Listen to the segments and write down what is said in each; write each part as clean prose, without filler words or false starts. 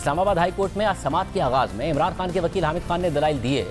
Islamabad high court में आज समाअत के आगाज़ में इमरान खान के वकील हामिद खान ने दलाइल दिए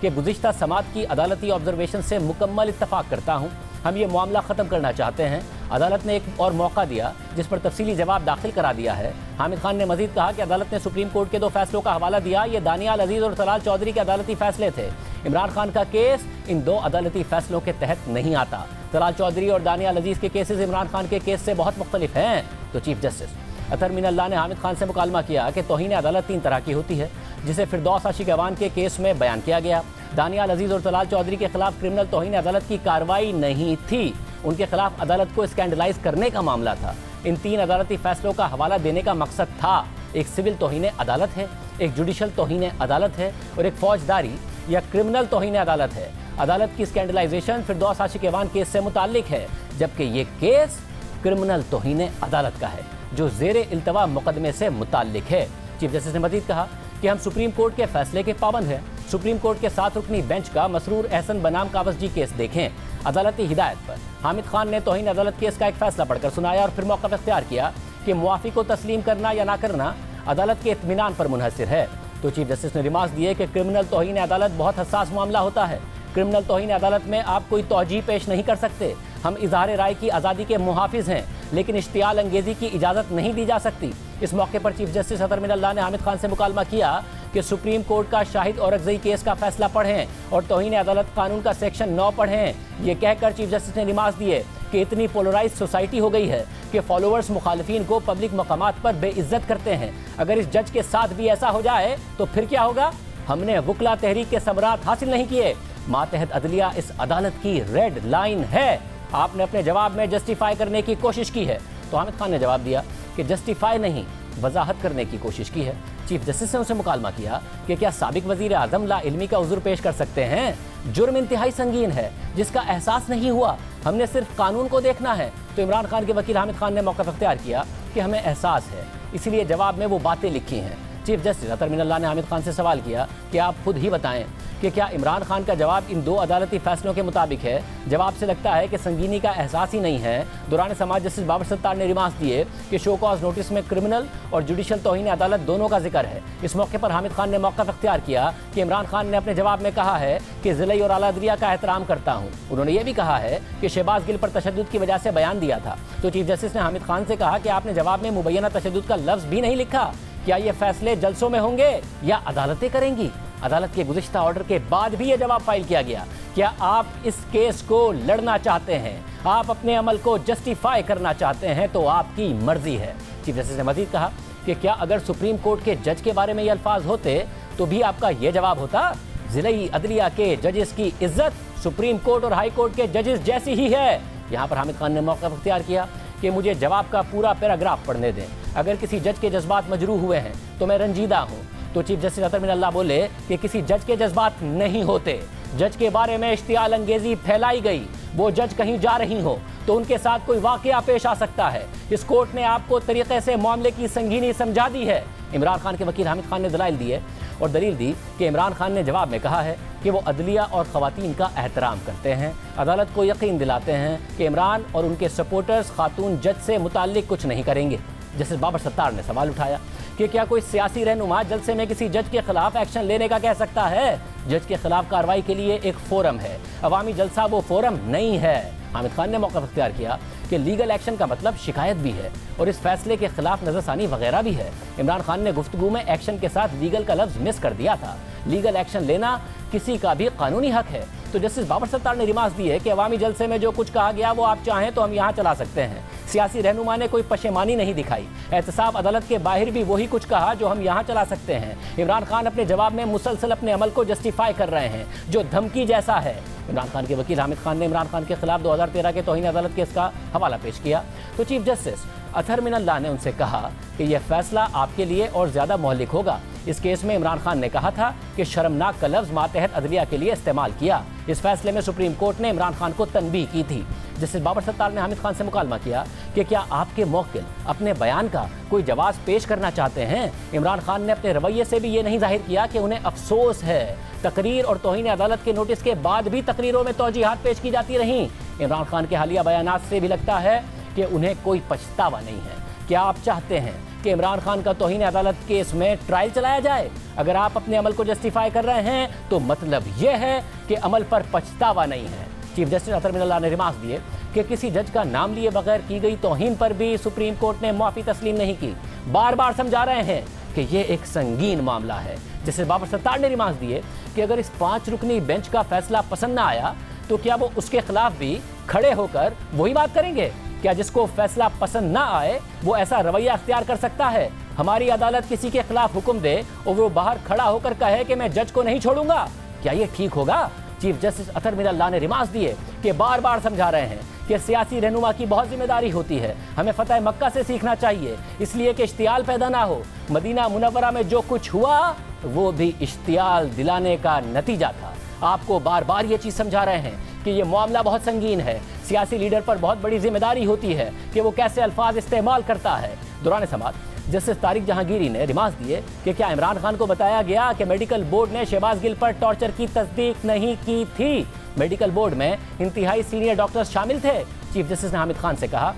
कि गुज़िश्ता समाअत की अदालती ऑब्जर्वेशन से मुकम्मल इत्तफाक करता हूँ, हम ये मामला ख़त्म करना चाहते हैं। अदालत ने एक और मौका दिया जिस पर तफसीली जवाब दाखिल करा दिया है। हामिद खान ने मजीद कहा कि अदालत ने सुप्रीम कोर्ट के 2 फैसलों का हवाला दिया। ये दानियाल अजीज़ और तलाल चौधरी के अदालती फैसले थे। इमरान खान का केस इन 2 अदालती फैसलों के तहत नहीं आता। तलाल चौधरी और दानियाल अजीज़ के केसेस इमरान खान के केस से बहुत मुख्तलिफ हैं। तो चीफ जस्टिस अतर मिनल्लाह ने हामिद खान से मुकालमा किया कि तौहीन अदालत 3 तरह की होती है, जिसे फिरदौस आशिक अवान के केस में बयान किया गया। दानियाल अजीज़ और तलाल चौधरी के खिलाफ क्रिमिनल तौहीन अदालत की कार्रवाई नहीं थी, उनके खिलाफ अदालत को स्कैंडलाइज करने का मामला था। इन 3 अदालती फैसलों का हवाला देने का मकसद था, एक सिविल तौहीन अदालत है, एक जुडिशल तौहीन अदालत है और एक फौजदारी या क्रिमिनल तौहीन अदालत है। अदालत की स्कैंडलाइजेशन फिरदौस आशिक अवान केस से मुताल्लिक है, जबकि ये केस क्रिमिनल तौहीन अदालत का है जो ज़ेरे इल्तवा मुकदमे से मुताल्लिक है। चीफ जस्टिस ने मजीद कहा कि हम सुप्रीम कोर्ट के फैसले के पाबंद हैं। सुप्रीम कोर्ट के 7 रुकनी बेंच का मसरूर एहसन बनाम कावसजी केस देखें। अदालती हिदायत पर हामिद खान ने तौहीन अदालत केस का एक फैसला पढ़कर सुनाया और फिर मौक़िफ़ इख्तियार किया कि मुआफ़ी को तस्लीम करना या ना करना अदालत के इत्मीनान पर मुनहसिर है। तो चीफ जस्टिस ने रिमार्क्स दिए कि क्रिमिनल तौहीन अदालत बहुत हसास मामला होता है। क्रिमिनल तौहीन अदालत में आप कोई तौजीह पेश नहीं कर सकते। हम इज़हार राय की आज़ादी के मुहाफिज हैं, लेकिन इश्तियाल अंगेज़ी की इजाज़त नहीं दी जा सकती। इस मौके पर चीफ जस्टिस अतर मिनल्लाह ने हामिद खान से मुकालमा किया कि सुप्रीम कोर्ट का शाहिद औरकज़ई केस का फैसला पढ़ें और तौहीन अदालत कानून का सेक्शन 9 पढ़ें। ये कहकर चीफ जस्टिस ने रिमार्क्स दिए कि इतनी पोलराइज सोसाइटी हो गई है कि फॉलोअर्स मुखालिफिन को पब्लिक मकामात पर बेइज्जत करते हैं। अगर इस जज के साथ भी ऐसा हो जाए तो फिर क्या होगा? हमने वुकला तहरीक के समरात हासिल नहीं किए। मातहत अदलिया इस अदालत की रेड लाइन है। आपने अपने जवाब में जस्टिफाई करने की कोशिश की है। तो हामिद खान ने जवाब दिया कि जस्टिफाई नहीं, वजाहत करने की कोशिश की है। चीफ जस्टिस ने उनसे मुकालमा किया कि क्या साबिक वजीर आज़म ला इल्मी का उज़्र पेश कर सकते हैं? जुर्म इंतहाई संगीन है जिसका एहसास नहीं हुआ, हमने सिर्फ कानून को देखना है। तो इमरान खान के वकील हामिद खान ने मौक़िफ़ इख्तियार किया कि हमें एहसास है, इसलिए जवाब में वो बातें लिखी हैं। चीफ जस्टिस अतर मिनल्लाह ने हामिद खान से सवाल किया कि आप खुद ही बताएं कि क्या इमरान खान का जवाब इन 2 अदालती फैसलों के मुताबिक है? जवाब से लगता है कि संगीनी का एहसास ही नहीं है। दौरान समाज जस्टिस बाबर सत्तार ने रिमार्क्स दिए कि शो कॉज नोटिस में क्रिमिनल और जुडिशल तौहीन अदालत दोनों का जिक्र है। इस मौके पर हामिद खान ने मौक़िफ़ इख्तियार किया कि इमरान खान ने अपने जवाब में कहा है कि ज़िलई और आला अदलिया का एहतराम करता हूँ। उन्होंने ये भी कहा है कि शहबाज गिल पर तशद्दुद की वजह से बयान दिया था। तो चीफ जस्टिस ने हामिद खान से कहा कि आपने जवाब में मुबैना तशद्दुद का लफ्ज़ भी नहीं लिखा। क्या ये फैसले जल्सों में होंगे या अदालतें करेंगी? अदालत के गुज़िश्ता ऑर्डर के बाद भी ये जवाब फाइल किया गया। क्या आप इस केस को लड़ना चाहते हैं, आप अपने अमल को जस्टिफाई करना चाहते हैं, तो आपकी मर्जी है। चीफ जस्टिस ने मजीद कहा कि क्या अगर सुप्रीम कोर्ट के जज के बारे में ये अल्फाज होते तो भी आपका ये जवाब होता? ज़िलई अदलिया के जजेस की इज्जत सुप्रीम कोर्ट और हाई कोर्ट के जजेस जैसी ही है। यहाँ पर हामिद खान ने मौक़िफ़ इख्तियार किया कि मुझे जवाब का पूरा पैराग्राफ पढ़ने दें। अगर किसी जज के जज्बात मजरूह हुए हैं तो मैं रंजीदा हूँ। तो चीफ जस्टिस अतर मिनल्लाह बोले कि किसी जज के जज्बात नहीं होते। जज के बारे में इश्तियाल अंगेज़ी फैलाई गई, वो जज कहीं जा रही हो तो उनके साथ कोई वाक़या पेश आ सकता है। इस कोर्ट ने आपको तरीक़े से मामले की संगीनी समझा दी है। इमरान खान के वकील हामिद खान ने दलाइल दिए और दलील दी कि इमरान खान ने जवाब में कहा है कि वो अदलिया और ख़वातीन का एहतराम करते हैं, अदालत को यकीन दिलाते हैं कि इमरान और उनके सपोर्टर्स खातून जज से मुताल्लिक कुछ नहीं करेंगे। जस्टिस बाबर सत्तार ने सवाल उठाया कि क्या कोई सियासी रहनुमा जलसे में किसी जज के खिलाफ एक्शन लेने का कह सकता है? जज के खिलाफ कार्रवाई के लिए एक फोरम है, अवामी जलसा वो फोरम नहीं है। हामिद खान ने मौक़िफ़ इख्तियार किया कि लीगल एक्शन का मतलब शिकायत भी है और इस फैसले के खिलाफ नज़रसानी वगैरह भी है। इमरान खान ने गुफ्तगू में एक्शन के साथ लीगल का लफ्ज़ मिस कर दिया था। लीगल एक्शन लेना किसी का भी कानूनी हक है। तो जस्टिस बाबर सत्तार ने रिमार्क्स दिए कि अवामी जलसे में जो कुछ कहा गया वो आप चाहें तो हम यहाँ चला सकते हैं। सियासी रहनुमा ने कोई पशेमानी नहीं दिखाई। एहतसाब अदालत के बाहर भी वही कुछ कहा जो हम यहाँ चला सकते हैं। इमरान खान अपने जवाब में मुसलसल अपने अमल को जस्टिफाई कर रहे हैं जो धमकी जैसा है। इमरान खान के वकील हामिद खान ने इमरान खान के खिलाफ 2013 के तौहीन अदालत केस का हवाला पेश किया। तो चीफ जस्टिस अतर मिनल्लाह ने उनसे कहा कि यह फैसला आपके लिए और ज़्यादा मोहलिक होगा। इस केस में इमरान खान ने कहा था कि शर्मनाक का लफ्ज़ मातहत अदलिया के लिए इस्तेमाल किया। इस फैसले में सुप्रीम कोर्ट ने इमरान खान को तनबीह की थी। जस्टिस बाबर सत्तार ने हामिद खान से मुकालमा किया कि क्या आपके मौकिल अपने बयान का कोई जवाब पेश करना चाहते हैं? इमरान खान ने अपने रवैये से भी ये नहीं जाहिर किया कि उन्हें अफसोस है। तकरीर और तौहीन अदालत के नोटिस के बाद भी तकरीरों में तौजीहात पेश की जाती रहीं। इमरान खान के हालिया बयानात से भी लगता है कि उन्हें कोई पछतावा नहीं है। क्या आप चाहते हैं कि इमरान खान का तौहीन अदालत केस में ट्रायल चलाया जाए। अगर आप अपने अमल को जस्टिफाई कर रहे हैं तो मतलब यह है कि अमल पर पछतावा नहीं है। चीफ जस्टिस अतर मिनल्लाह ने रिमार्क्स दिए कि किसी जज का नाम लिए बगैर की गई तौहीन पर भी सुप्रीम कोर्ट ने माफ़ी तस्लीम नहीं की। बार बार समझा रहे हैं कि यह एक संगीन मामला है। जस्टिस बाबर सत्तार ने रिमार्क्स दिए कि अगर इस 5 रुकनी बेंच का फैसला पसंद ना आया तो क्या वो उसके खिलाफ भी खड़े होकर वही बात करेंगे? क्या जिसको फैसला पसंद ना आए वो ऐसा रवैया अख्तियार कर सकता है? हमारी अदालत किसी के खिलाफ हुक्म दे और वो बाहर खड़ा होकर कहे कि मैं जज को नहीं छोड़ूंगा, क्या ये ठीक होगा? चीफ जस्टिस अतर मिनल्लाह ने रिमार्क्स दिए कि बार बार समझा रहे हैं कि सियासी रहनुमा की बहुत जिम्मेदारी होती है। हमें फतह मक्का से सीखना चाहिए, इसलिए कि इश्तियाल पैदा ना हो। मदीना मुनव्वरा में जो कुछ हुआ वो भी इश्तियाल दिलाने का नतीजा था। आपको बार बार ये चीज़ समझा रहे हैं कि ये मामला बहुत संगीन है। सियासी लीडर पर बहुत बड़ी जिम्मेदारी होती है कि वो कैसे अल्फाज इस्तेमाल करता है। दौरान समाअत जस्टिस तारिक जहांगीरी ने रिमार्क्स दिए कि क्या इमरान खान को बताया गया कि मेडिकल बोर्ड ने शहबाज गिल पर टॉर्चर की तस्दीक नहीं की थी? मेडिकल बोर्ड में इंतहाई सीनियर डॉक्टर्स शामिल थे। चीफ जस्टिस ने हामिद खान से कहा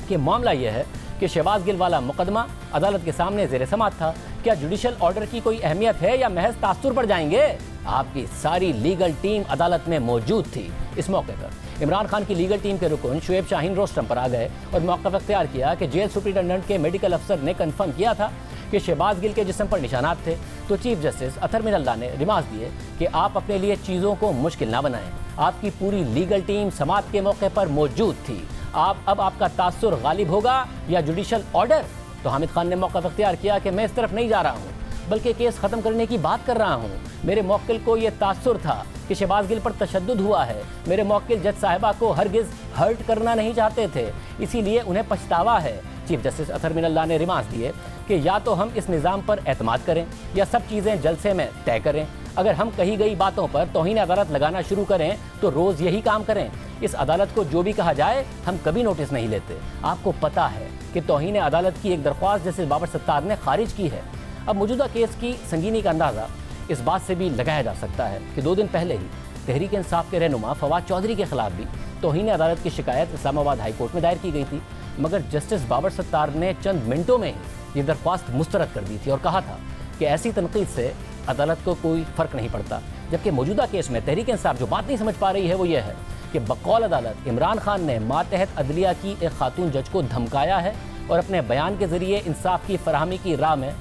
कि मामला यह है कि शहबाज गिल वाला मुकदमा अदालत के सामने ज़ेर समाअत था। क्या जुडिशल ऑर्डर की कोई अहमियत है या महज तासुर पड़ जाएंगे? आपकी सारी लीगल टीम अदालत में मौजूद थी। इस मौके पर इमरान खान की लीगल टीम के रुकन शुएब शाहीन रोस्टम पर आ गए और मौक़िफ़ अख्तियार किया कि जेल सुप्रिटेंडेंट के मेडिकल अफसर ने कन्फर्म किया था कि शहबाज गिल के जिस्म पर निशानात थे। तो चीफ जस्टिस अतर मिनल्लाह ने रिमार्क्स दिए कि आप अपने लिए चीज़ों को मुश्किल ना बनाएं। आपकी पूरी लीगल टीम समाअत के मौके पर मौजूद थी। अब आपका तासुर गालिब होगा या जुडिशल ऑर्डर? तो हामिद खान ने मौक़िफ़ अख्तियार किया कि मैं इस तरफ नहीं जा रहा हूँ, बल्कि केस ख़त्म करने की बात कर रहा हूँ। मेरे मौक्किल को ये तासुर था कि शहबाज गिल पर तशद्दुद हुआ है। मेरे मौक्किल जज साहिबा को हरगिज़ हर्ट करना नहीं चाहते थे, इसीलिए उन्हें पछतावा है। चीफ जस्टिस अतर मिनल्लाह ने रिमार्क्स दिए कि या तो हम इस निज़ाम पर एतमाद करें या सब चीज़ें जलसे में तय करें। अगर हम कही गई बातों पर तौहीन अदालत लगाना शुरू करें तो रोज़ यही काम करें। इस अदालत को जो भी कहा जाए हम कभी नोटिस नहीं लेते। आपको पता है कि तौहीन अदालत की एक दरख्वास्त जस्टिस बाबर सत्तार ने खारिज की है। अब मौजूदा केस की संगीनी का अंदाज़ा इस बात से भी लगाया जा सकता है कि 2 दिन पहले ही तहरीक इंसाफ के रहनुमा फवाद चौधरी के खिलाफ भी तौहीन अदालत की शिकायत इस्लामाबाद हाई कोर्ट में दायर की गई थी, मगर जस्टिस बाबर सत्तार ने चंद मिनटों में ही ये दरख्वास्त मुस्तरद कर दी थी और कहा था कि ऐसी तनकीद से अदालत को कोई फ़र्क नहीं पड़ता। जबकि मौजूदा केस में तहरीक इंसाफ जो बात नहीं समझ पा रही है वो ये है कि बकौल अदालत इमरान खान ने मातहत अदलिया की एक खातून जज को धमकाया है और अपने बयान के ज़रिए इंसाफ की फराहमी की राह में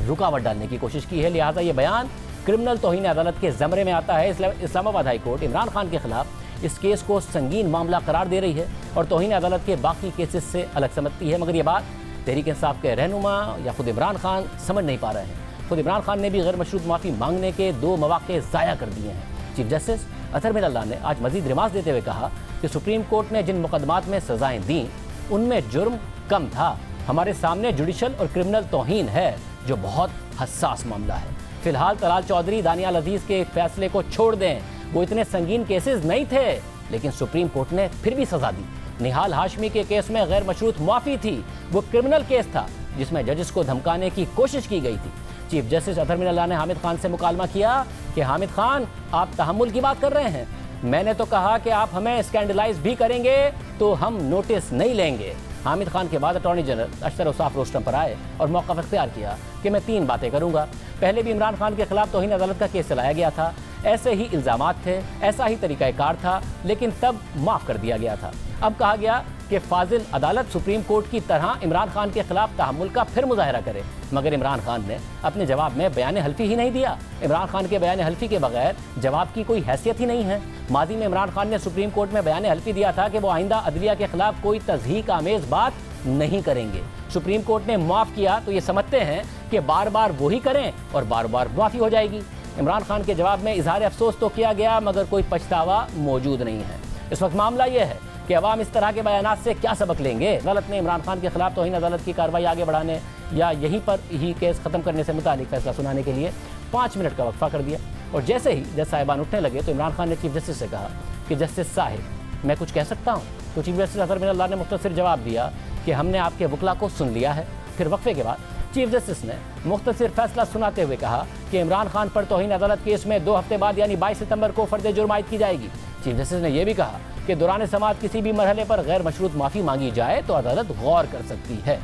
रुकावट डालने की कोशिश की है। लिहाजा ये बयान क्रिमिनल तौहीन अदालत के ज़मरे में आता है। इस्लामाबाद हाई कोर्ट इमरान खान के खिलाफ इस केस को संगीन मामला करार दे रही है और तौहीन अदालत के बाकी केसेस से अलग समझती है। मगर ये बात तहरीक इंसाफ के रहनुमा या खुद इमरान खान समझ नहीं पा रहे हैं। खुद इमरान खान ने भी गैर मशरूत माफ़ी मांगने के 2 मौक़े ज़ाया कर दिए हैं। चीफ जस्टिस अतर मिनल्लाह ने आज मज़ीद रिमार्क्स देते हुए कहा कि सुप्रीम कोर्ट ने जिन मुकदमात में सज़ाएँ दी उनमें जुर्म कम था। हमारे सामने जुडिशल और क्रिमिनल तौहीन है जो बहुत हसास मामला है। फिलहाल तलाल चौधरी दानियाल अजीज़ के फैसले को छोड़ दें, वो इतने संगीन केसेस नहीं थे, लेकिन सुप्रीम कोर्ट ने फिर भी सज़ा दी। निहाल हाशमी के केस में गैर मशरूत माफ़ी थी, वो क्रिमिनल केस था जिसमें जजेस को धमकाने की कोशिश की गई थी। चीफ जस्टिस अतर मिनल्लाह ने हामिद खान से मुकालमा किया कि हामिद खान आप तहम्मुल की बात कर रहे हैं, मैंने तो कहा कि आप हमें स्कैंडलाइज भी करेंगे तो हम नोटिस नहीं लेंगे। हामिद खान के बाद अटॉर्नी जनरल अशतर औसाफ रोस्टम पर आए और मौक़िफ़ अख्तियार किया कि मैं 3 बातें करूंगा। पहले भी इमरान खान के खिलाफ तौहीन अदालत का केस चलाया गया था, ऐसे ही इल्ज़ामात थे, ऐसा ही तरीक़ाकार था, लेकिन तब माफ़ कर दिया गया था। अब कहा गया कि फाजिल अदालत सुप्रीम कोर्ट की तरह इमरान खान के खिलाफ तहम्मुल का फिर मुजाहरा करे, मगर इमरान खान ने अपने जवाब में बयान हल्फी ही नहीं दिया। इमरान खान के बयान हल्फी के बगैर जवाब की कोई हैसियत ही नहीं है। माजी में इमरान खान ने सुप्रीम कोर्ट में बयान हल्फी दिया था कि वो आइंदा अदलिया के खिलाफ कोई तज़हीक आमेज़ बात नहीं करेंगे। सुप्रीम कोर्ट ने माफ़ किया तो ये समझते हैं कि बार बार वही करें और बार बार माफ़ी हो जाएगी। इमरान खान के जवाब में इजहार अफसोस तो किया गया, मगर कोई पछतावा मौजूद नहीं है। इस वक्त मामला ये है कि अवाम इस तरह के बयानात से क्या सबक लेंगे। अदालत ने इमरान खान के खिलाफ तौहीन अदालत की कार्रवाई आगे बढ़ाने या यहीं पर ही केस ख़त्म करने से मुतालिक फैसला सुनाने के लिए 5 मिनट का वक्फा कर दिया और जैसे ही जज साहिबान उठने लगे तो इमरान खान ने चीफ जस्टिस से कहा कि जस्टिस साहिब मैं कुछ कह सकता हूँ? तो चीफ जस्टिस अतर मिनल्लाह ने मुख्तसर जवाब दिया कि हमने आपके वकला को सुन लिया है। फिर वक्फे के बाद चीफ जस्टिस ने मुख्तसर फैसला सुनाते हुए कहा कि इमरान खान पर तौहीन अदालत केस में 2 हफ्ते बाद यानी 22 सितंबर को फर्द जुर्म आयद की जाएगी। चीफ जस्टिस ने यह भी कहा कि दौरान समाअत किसी भी मरहले पर गैर मशरूत माफ़ी मांगी जाए तो अदालत गौर कर सकती है।